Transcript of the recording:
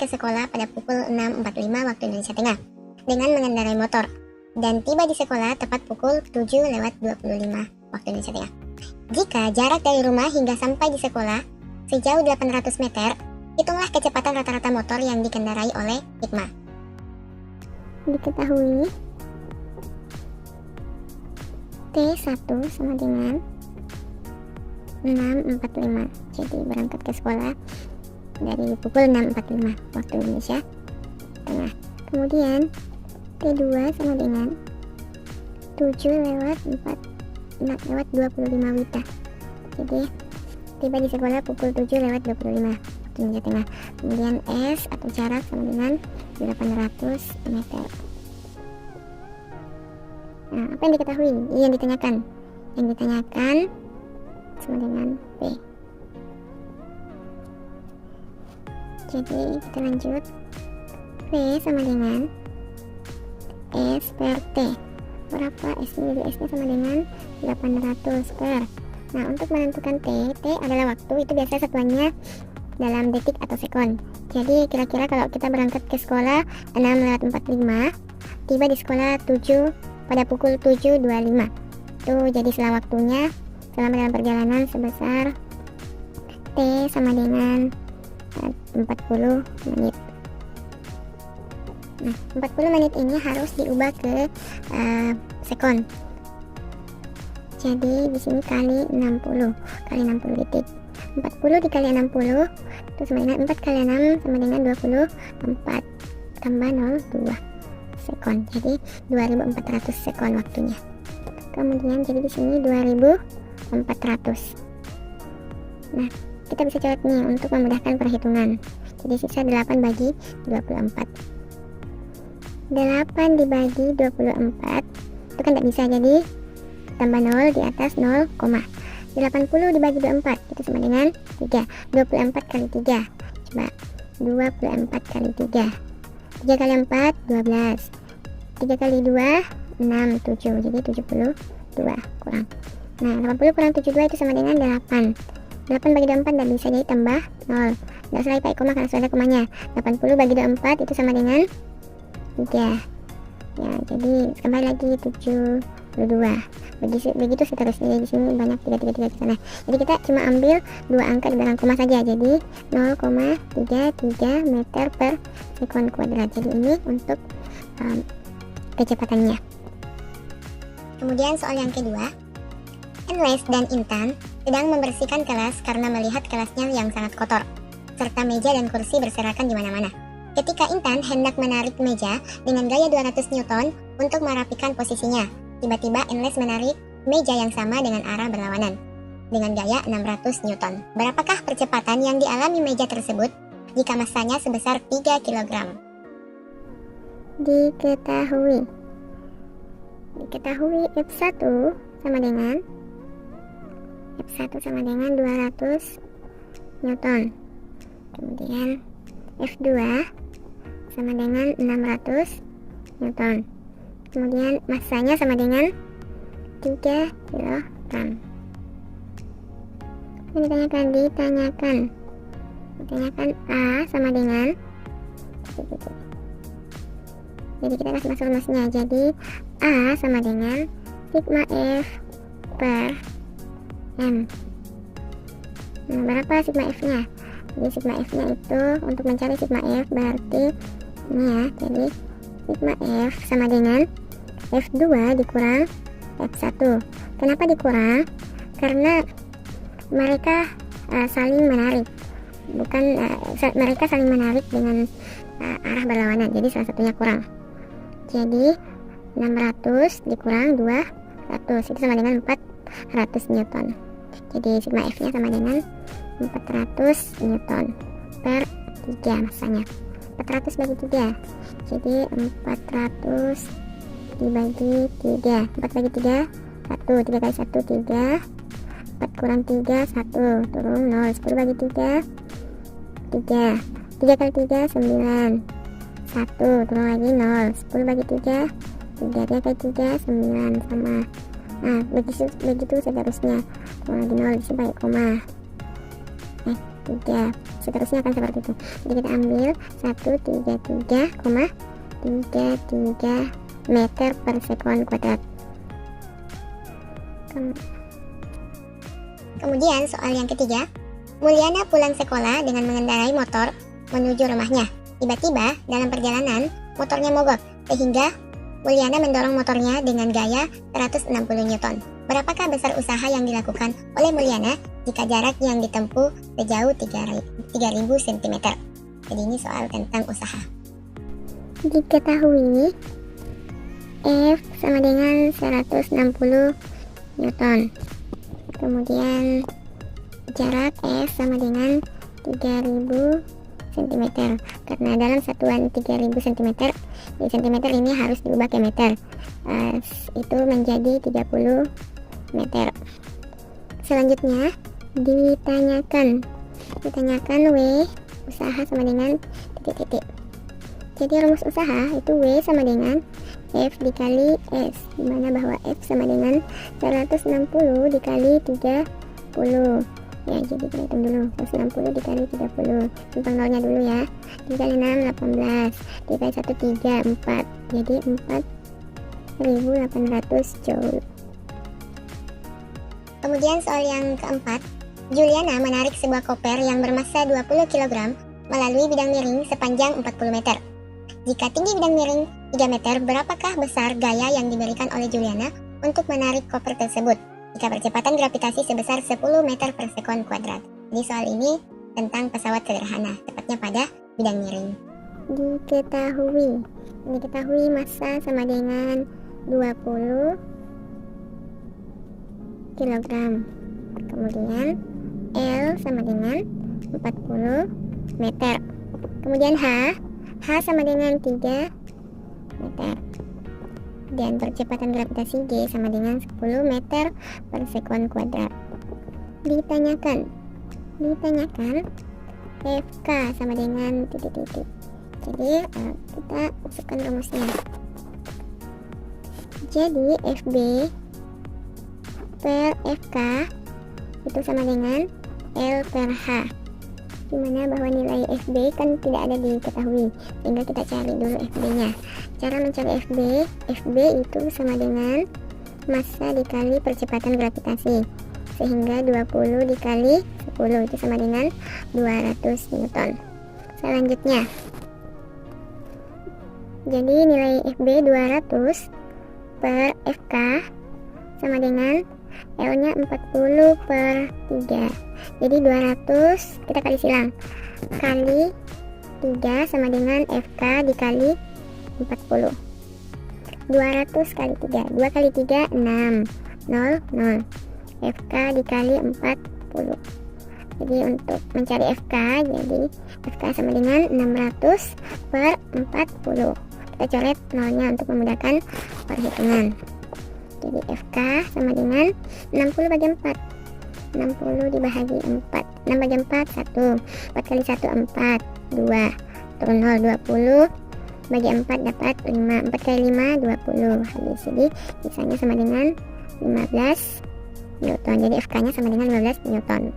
ke sekolah pada pukul 6.45 waktu Indonesia Tengah dengan mengendarai motor dan tiba di sekolah tepat pukul 7:25 waktu Indonesia Tengah. Jika jarak dari rumah hingga sampai di sekolah sejauh 800 meter, hitunglah kecepatan rata-rata motor yang dikendarai oleh Hikmah. Diketahui T1 sama dengan 6.45. Jadi berangkat ke sekolah dari pukul 6.45 waktu Indonesia Tengah. Kemudian T2 sama dengan 7:25 WITA. Jadi tiba di sekolah pukul 7:25 waktu Indonesia Tengah. Kemudian S atau jarak sama dengan 800 meter. Nah, apa yang diketahui? Ini yang ditanyakan. Yang ditanyakan sama dengan P. Jadi kita lanjut. P sama dengan S per T. Berapa S ini? S nya sama dengan 800 per. Nah, untuk menentukan T adalah waktu, itu biasa satuannya dalam detik atau sekon. Jadi kira-kira kalau kita berangkat ke sekolah 6:45, tiba di sekolah pada pukul 7:25. Itu jadi selang waktunya selama dalam perjalanan sebesar T sama dengan 40 menit. Nah, 40 menit ini harus diubah ke sekon. Jadi di sini kali 60 detik. 40 dikali 60 itu sama dengan 4 kali 6 sama dengan 24 tambah 02 sekon. Jadi 2400 sekon waktunya. Kemudian jadi di sini 2400. Nah, kita bisa coret nih untuk memudahkan perhitungan. Jadi sisa 8 bagi 24. 8 dibagi 24 itu kan tidak bisa, jadi tambah 0 di atas 0, 80 dibagi 24 itu sama dengan 3. 24 kali 3, coba 24 kali 3, 3 kali 4 12, 3 kali 2 6, 7, jadi 72 kurang. Nah, 80 kurang 72 itu sama dengan 8. 8 bagi 24 tidak bisa, jadi tambah 0. Tidak usah lagi pakai koma karena sudah ada komanya. 80 bagi 24 itu sama dengan 3. Ya, jadi kembali lagi 72. Begitu seterusnya. Di sini banyak 3 di sana. Jadi kita cuma ambil 2 angka di belakang koma saja. Jadi 0,33 meter per sekon kuadrat. Jadi ini untuk kecepatannya. Kemudian soal yang kedua, Enles dan Intan sedang membersihkan kelas karena melihat kelasnya yang sangat kotor, serta meja dan kursi berserakan di mana-mana. Ketika Intan hendak menarik meja dengan gaya 200 Newton untuk merapikan posisinya, tiba-tiba Enles menarik meja yang sama dengan arah berlawanan dengan gaya 600 Newton. Berapakah percepatan yang dialami meja tersebut jika massanya sebesar 3 kg? Diketahui F1 sama dengan 200 Newton. Kemudian F2 sama dengan 600 Newton. Kemudian massanya sama dengan 3 kg. Ini ditanyakan A sama dengan, jadi kita kasih masuk rumusnya. Jadi A sama dengan sigma F per M. Nah, berapa sigma F nya? Jadi sigma F nya itu, untuk mencari sigma F berarti ini ya, jadi sigma F sama dengan F2 dikurang F1. Kenapa dikurang? Karena mereka saling menarik, mereka saling menarik dengan arah berlawanan, jadi salah satunya kurang. Jadi 600 dikurang 200 itu sama dengan 400 Newton. Jadi sigma F nya sama dengan 400 Newton per 3 massanya. 400 bagi 3, jadi 400 dibagi 3, 4 bagi 3 1, 3 kali 1 3, 4 kurang 3 1, turun 0, 10 bagi 3 3, 3 kali 3 9, 1, turun lagi 0, 10 bagi 3 3 kali 3 9 sama. Nah, begitu seterusnya. Turun lagi 0, disini pakai koma. 3, seterusnya akan seperti itu. Jadi kita ambil 133,33 meter per sekon kuadrat. Kemudian soal yang ketiga, Mulyana pulang sekolah dengan mengendarai motor menuju rumahnya. Tiba-tiba dalam perjalanan motornya mogok sehingga Mulyana mendorong motornya dengan gaya 160 Newton. Berapakah besar usaha yang dilakukan oleh Mulyana jika jarak yang ditempuh sejauh 3000 cm? Jadi ini soal tentang usaha. Diketahui F sama dengan 160 Newton. Kemudian jarak F sama dengan 3000 cm. Karena dalam satuan 3000 cm, di cm ini harus diubah ke meter. Itu menjadi 30 meter. Selanjutnya ditanyakan W usaha sama dengan titik-titik. Jadi rumus usaha itu W sama dengan F dikali S, dimana bahwa F sama dengan 160 dikali 30. Ya, jadi kita hitung dulu. 160 dikali 30. Simpang nolnya dulu ya. 3 kali 6 18. Dikali 1 3 4. Jadi 4800 joule. Kemudian soal yang keempat, Juliana menarik sebuah koper yang bermassa 20 kg melalui bidang miring sepanjang 40 meter. Jika tinggi bidang miring 3 meter, berapakah besar gaya yang diberikan oleh Juliana untuk menarik koper tersebut jika percepatan gravitasi sebesar 10 meter per sekon kuadrat? Jadi soal ini tentang pesawat sederhana, tepatnya pada bidang miring. Diketahui massa sama dengan 20 kg. Kemudian L sama dengan 40 meter. Kemudian H sama dengan 3 meter. Dan percepatan gravitasi G sama dengan 10 meter per sekon kuadrat. Ditanyakan FK sama dengan titik-titik. Jadi kita masukkan rumusnya. Jadi FB per FK itu sama dengan L per H, dimana bahwa nilai FB kan tidak ada diketahui, sehingga kita cari dulu FB nya. Cara mencari FB itu sama dengan massa dikali percepatan gravitasi, sehingga 20 dikali 10 itu sama dengan 200 Newton. Selanjutnya, jadi nilai FB 200 per FK sama dengan L nya 40 per 3. Jadi 200 kita kali silang kali 3 sama dengan FK dikali 40. 200 kali 3, 2 kali 3 6, 0 0. FK dikali 40. Jadi untuk mencari FK, jadi FK sama dengan 600 per 40. Kita coret nolnya untuk memudahkan perhitungan. Jadi FK sama dengan 60 bagi 4. 60 dibagi 4. 6 bagi 4 1. 4 kali 1 4. 2. Turun 0 20. Bagi 4 dapat 5. 4 kali 5 20. Habis. Jadi sisanya sama dengan 15 Newton. Jadi FK nya sama dengan 15 Newton.